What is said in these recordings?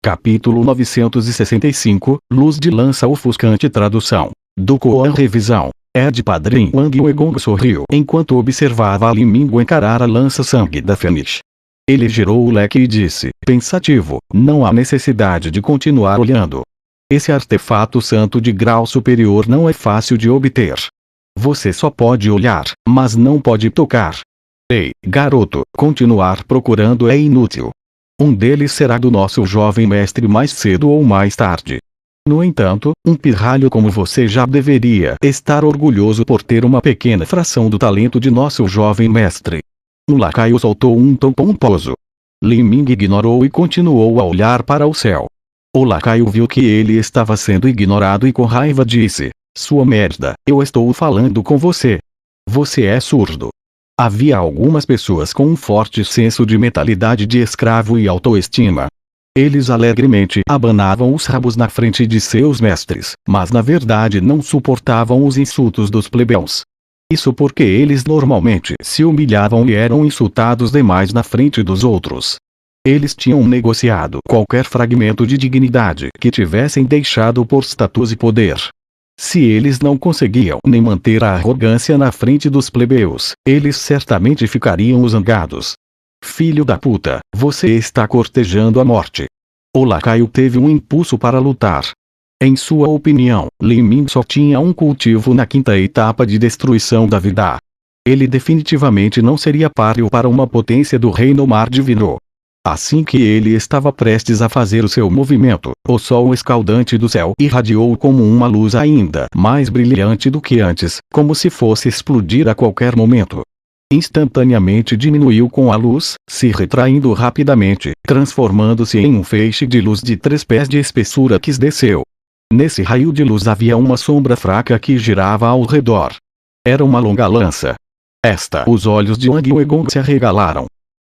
Capítulo 965, Luz de lança ofuscante. Tradução do Koan. Revisão. Ed Padrin Wang Weigong sorriu enquanto observava Lin Ming encarar a lança-sangue da Fênix. Ele girou o leque e disse, pensativo, não há necessidade de continuar olhando. Esse artefato santo de grau superior não é fácil de obter. Você só pode olhar, mas não pode tocar. Ei, garoto, continuar procurando é inútil. Um deles será do nosso jovem mestre mais cedo ou mais tarde. No entanto, um pirralho como você já deveria estar orgulhoso por ter uma pequena fração do talento de nosso jovem mestre. Um lacaio soltou um tom pomposo. Lin Ming ignorou e continuou a olhar para o céu. O lacaio viu que ele estava sendo ignorado e com raiva disse, sua merda, eu estou falando com você. Você é surdo. Havia algumas pessoas com um forte senso de mentalidade de escravo e autoestima. Eles alegremente abanavam os rabos na frente de seus mestres, mas na verdade não suportavam os insultos dos plebeus. Isso porque eles normalmente se humilhavam e eram insultados demais na frente dos outros. Eles tinham negociado qualquer fragmento de dignidade que tivessem deixado por status e poder. Se eles não conseguiam nem manter a arrogância na frente dos plebeus, eles certamente ficariam zangados. Filho da puta, você está cortejando a morte. O lacaio teve um impulso para lutar. Em sua opinião, Lin Ming só tinha um cultivo na quinta etapa de destruição da vida. Ele definitivamente não seria páreo para uma potência do reino mar divino. Assim que ele estava prestes a fazer o seu movimento, o sol escaldante do céu irradiou como uma luz ainda mais brilhante do que antes, como se fosse explodir a qualquer momento. Instantaneamente diminuiu com a luz, se retraindo rapidamente, transformando-se em um feixe de luz de 3 pés de espessura que desceu. Nesse raio de luz havia uma sombra fraca que girava ao redor. Era uma longa lança. Os olhos de Wang Weigong se arregalaram.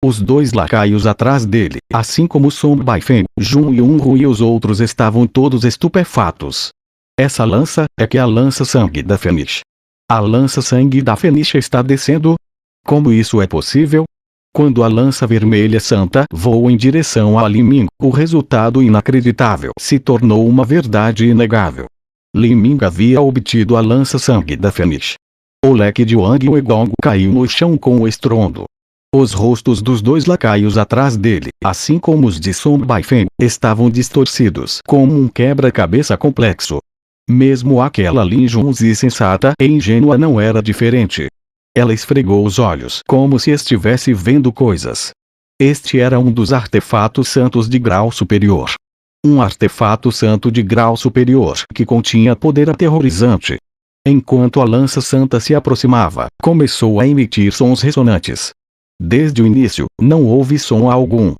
Os 2 lacaios atrás dele, assim como Song Baifeng, Jun Yunru e os outros estavam todos estupefatos. Essa lança, é que a lança-sangue da Fênix. A lança-sangue da Fênix está descendo? Como isso é possível? Quando a lança vermelha santa voou em direção a Lin Ming, o resultado inacreditável se tornou uma verdade inegável. Lin Ming havia obtido a lança-sangue da Fênix. O leque de Wang Weigong caiu no chão com o estrondo. Os rostos dos 2 lacaios atrás dele, assim como os de Song Baifeng, estavam distorcidos como um quebra-cabeça complexo. Mesmo aquela Lin Junzi sensata e ingênua não era diferente. Ela esfregou os olhos como se estivesse vendo coisas. Este era um dos artefatos santos de grau superior. Um artefato santo de grau superior que continha poder aterrorizante. Enquanto a lança santa se aproximava, começou a emitir sons ressonantes. Desde o início, não houve som algum.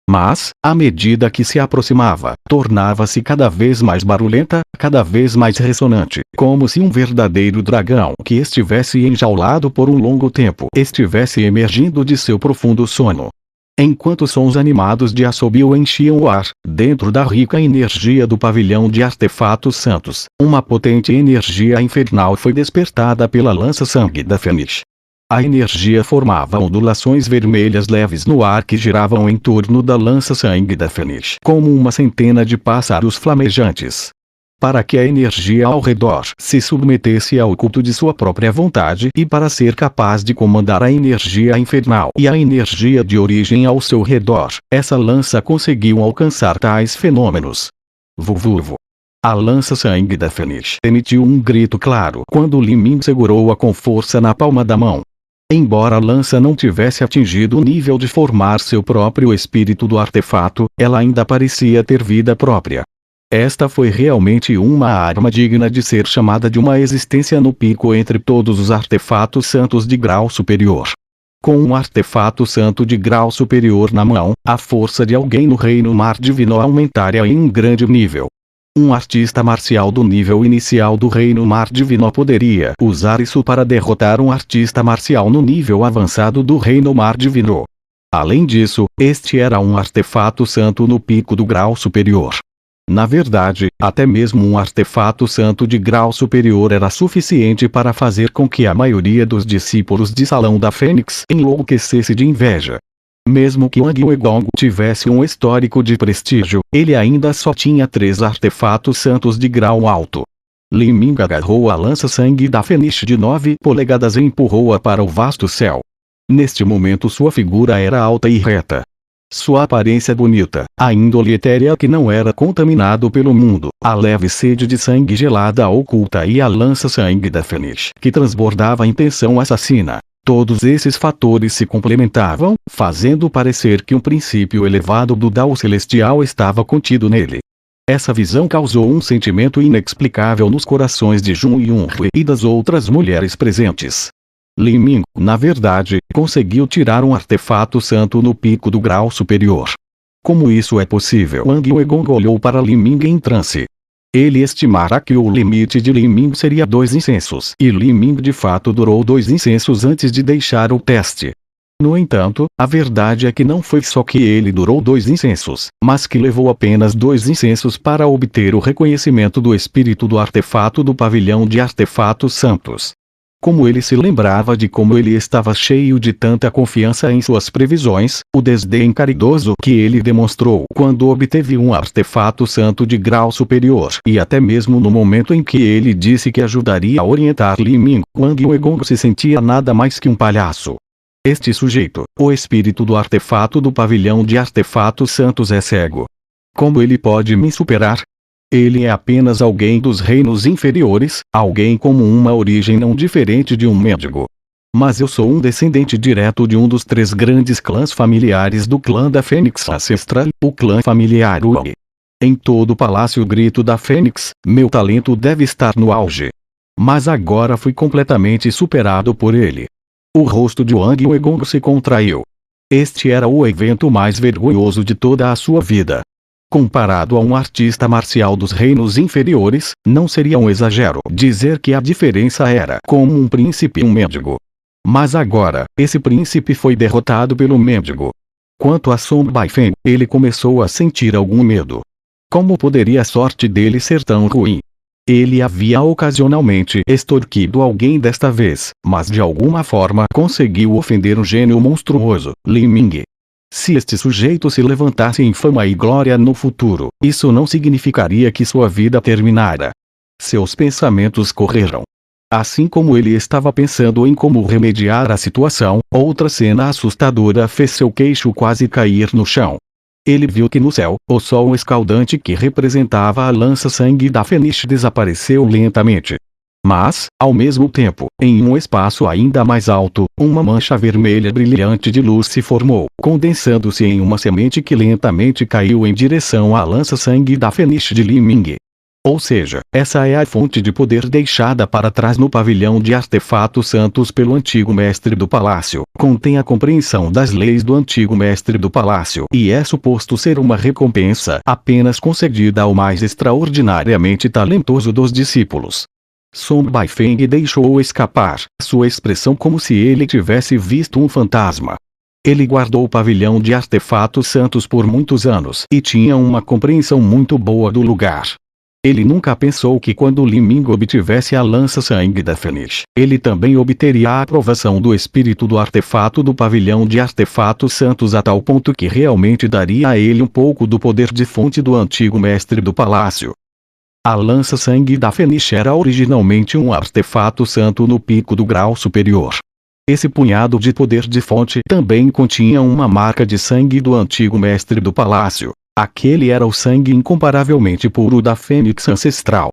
Mas, à medida que se aproximava, tornava-se cada vez mais barulhenta, cada vez mais ressonante, como se um verdadeiro dragão que estivesse enjaulado por um longo tempo estivesse emergindo de seu profundo sono. Enquanto sons animados de assobio enchiam o ar, dentro da rica energia do pavilhão de artefatos santos, uma potente energia infernal foi despertada pela lança-sangue da Fênix. A energia formava ondulações vermelhas leves no ar que giravam em torno da lança-sangue da Fênix como uma centena de pássaros flamejantes. Para que a energia ao redor se submetesse ao culto de sua própria vontade e para ser capaz de comandar a energia infernal e a energia de origem ao seu redor, essa lança conseguiu alcançar tais fenômenos. Vuvuvo. A lança-sangue da Fênix emitiu um grito claro quando Lin Ming segurou-a com força na palma da mão. Embora a lança não tivesse atingido o nível de formar seu próprio espírito do artefato, ela ainda parecia ter vida própria. Esta foi realmente uma arma digna de ser chamada de uma existência no pico entre todos os artefatos santos de grau superior. Com um artefato santo de grau superior na mão, a força de alguém no reino mar divino aumentaria em um grande nível. Um artista marcial do nível inicial do reino mar divino poderia usar isso para derrotar um artista marcial no nível avançado do reino mar divino. Além disso, este era um artefato santo no pico do grau superior. Na verdade, até mesmo um artefato santo de grau superior era suficiente para fazer com que a maioria dos discípulos de Salão da Fênix enlouquecesse de inveja. Mesmo que Wang Weigong tivesse um histórico de prestígio, ele ainda só tinha 3 artefatos santos de grau alto. Li Ming agarrou a lança-sangue da Fênix de 9 polegadas e empurrou-a para o vasto céu. Neste momento sua figura era alta e reta. Sua aparência bonita, a índole etérea que não era contaminado pelo mundo, a leve sede de sangue gelada oculta e a lança-sangue da Fênix que transbordava a intenção assassina. Todos esses fatores se complementavam, fazendo parecer que um princípio elevado do Dao Celestial estava contido nele. Essa visão causou um sentimento inexplicável nos corações de Jun Yunhui e das outras mulheres presentes. Li Ming, na verdade, conseguiu tirar um artefato santo no pico do grau superior. Como isso é possível? Wang Weigong olhou para Li Ming em transe. Ele estimara que o limite de Li Ming seria 2 incensos, e Li Ming de fato durou 2 incensos antes de deixar o teste. No entanto, a verdade é que não foi só que ele durou 2 incensos, mas que levou apenas 2 incensos para obter o reconhecimento do espírito do artefato do pavilhão de artefatos santos. Como ele se lembrava de como ele estava cheio de tanta confiança em suas previsões, o desdém caridoso que ele demonstrou quando obteve um artefato santo de grau superior e até mesmo no momento em que ele disse que ajudaria a orientar Li Ming, Wang Weigong se sentia nada mais que um palhaço. Este sujeito, o espírito do artefato do pavilhão de artefatos santos é cego. Como ele pode me superar? Ele é apenas alguém dos reinos inferiores, alguém como uma origem não diferente de um mendigo. Mas eu sou um descendente direto de um dos 3 grandes clãs familiares do clã da Fênix Ancestral, o clã familiar Wang. Em todo o palácio grito da Fênix, meu talento deve estar no auge. Mas agora fui completamente superado por ele. O rosto de Wang Weigong se contraiu. Este era o evento mais vergonhoso de toda a sua vida. Comparado a um artista marcial dos reinos inferiores, não seria um exagero dizer que a diferença era como um príncipe e um mendigo. Mas agora, esse príncipe foi derrotado pelo mendigo. Quanto a Song Baifeng, ele começou a sentir algum medo. Como poderia a sorte dele ser tão ruim? Ele havia ocasionalmente extorquido alguém desta vez, mas de alguma forma conseguiu ofender um gênio monstruoso, Li Ming. Se este sujeito se levantasse em fama e glória no futuro, isso não significaria que sua vida terminara. Seus pensamentos correram. Assim como ele estava pensando em como remediar a situação, outra cena assustadora fez seu queixo quase cair no chão. Ele viu que no céu, o sol escaldante que representava a lança-sangue da Fênix desapareceu lentamente. Mas, ao mesmo tempo, em um espaço ainda mais alto, uma mancha vermelha brilhante de luz se formou, condensando-se em uma semente que lentamente caiu em direção à lança-sangue da Fênix de Li Ming. Ou seja, essa é a fonte de poder deixada para trás no pavilhão de artefatos santos pelo antigo mestre do palácio. Contém a compreensão das leis do antigo mestre do palácio e é suposto ser uma recompensa apenas concedida ao mais extraordinariamente talentoso dos discípulos. Song Baifeng deixou escapar sua expressão como se ele tivesse visto um fantasma. Ele guardou o pavilhão de artefatos santos por muitos anos e tinha uma compreensão muito boa do lugar. Ele nunca pensou que quando Li Ming obtivesse a lança-sangue da Fênix, ele também obteria a aprovação do espírito do artefato do pavilhão de artefatos santos a tal ponto que realmente daria a ele um pouco do poder de fonte do antigo mestre do palácio. A lança-sangue da Fênix era originalmente um artefato santo no pico do grau superior. Esse punhado de poder de fonte também continha uma marca de sangue do antigo mestre do palácio. Aquele era o sangue incomparavelmente puro da Fênix ancestral.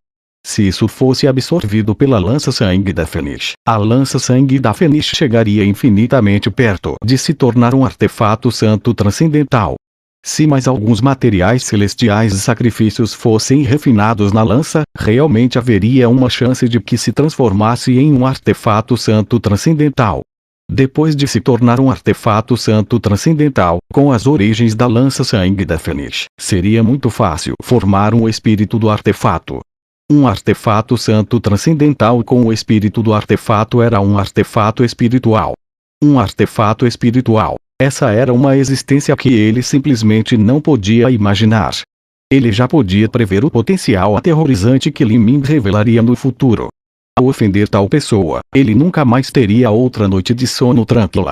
Se isso fosse absorvido pela lança-sangue da Fênix, a lança-sangue da Fênix chegaria infinitamente perto de se tornar um artefato santo transcendental. Se mais alguns materiais celestiais e sacrifícios fossem refinados na lança, realmente haveria uma chance de que se transformasse em um artefato santo transcendental. Depois de se tornar um artefato santo transcendental, com as origens da lança-sangue da Fênix, seria muito fácil formar um espírito do artefato. Um artefato santo transcendental com o espírito do artefato era um artefato espiritual. Um artefato espiritual. Essa era uma existência que ele simplesmente não podia imaginar. Ele já podia prever o potencial aterrorizante que Li Ming revelaria no futuro. Ao ofender tal pessoa, ele nunca mais teria outra noite de sono tranquila.